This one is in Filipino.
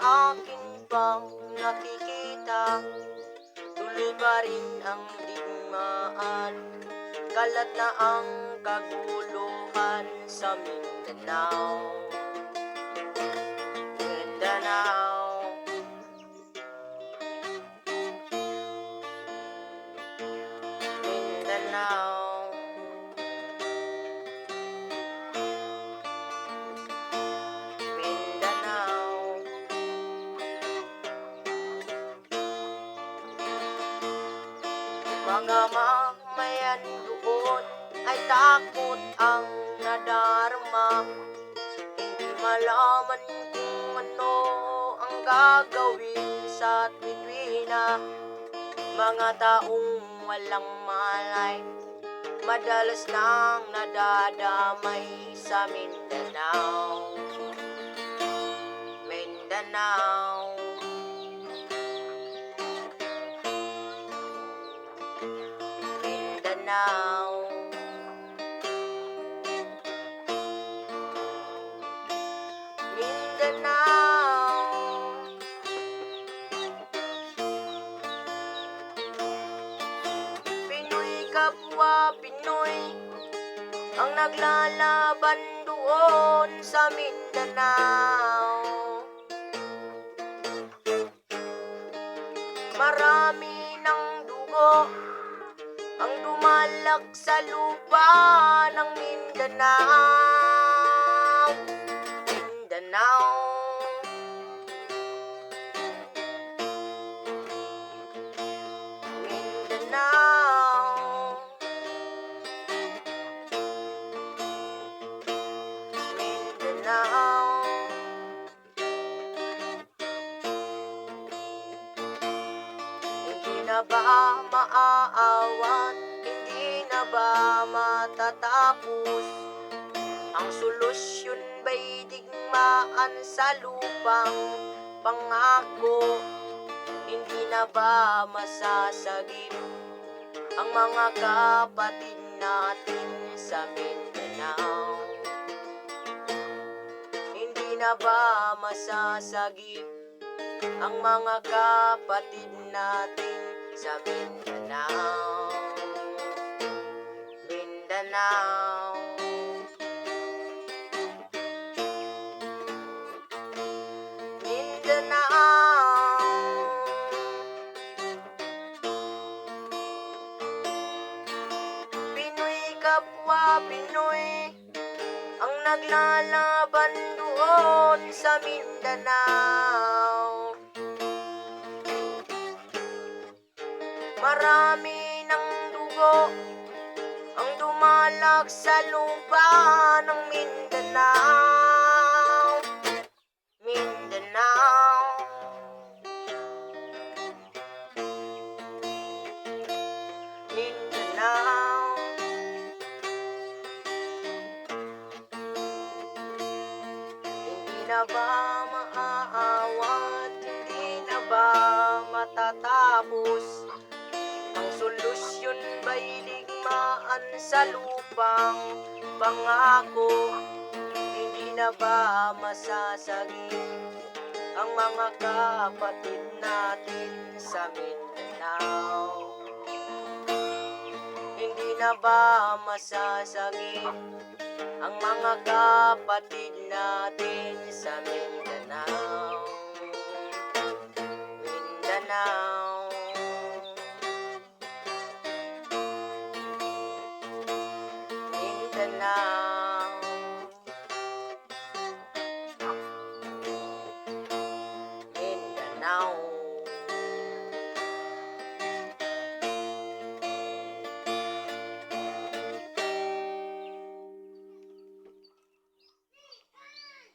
akin pang nakikita, tuloy pa rin ang digmaan. Kalat na ang kaguluhan sa Mindanao. Mindanao, Mindanao, Mindanao. Mga mamayan doon ay takot ang nadarama. Hindi malaman kung ano ang gagawin sa tuwina. Mga taong walang malay, madalas nang nadadamay sa Mindanao. Mindanao, Mindanao, Mindanao. Pinoy kapwa Pinoy ang naglalaban doon sa Mindanao. Marami ng dugo ang dumalak sa lupa ng Mindanao. Mindanao, Mindanao, Mindanao. Hindi na ba maaawat? Hindi na ba matatapos? Ang solusyon ba'y digmaan sa lupang pangako? Hindi na ba masasagip ang mga kapatid natin sa Mindanao? Hindi na ba masasagip ang mga kapatid natin sa Mindanao? Mindanao, Mindanao. Pinoy kapwa Pinoy ang naglalaban doon sa Mindanao. Marami ng dugo ang dumalak sa lupa ng Mindanao. Mindanao, Mindanao. Hindi na ba maaawat? Hindi na ba matatapos? Ang solusyon ba'y ligmaan sa lupang pangako? Hindi na ba masasagip ang mga kapatid natin sa Mindanao? Hindi na ba masasagip ang mga kapatid natin sa Mindanao? Mindanao, Mindanao.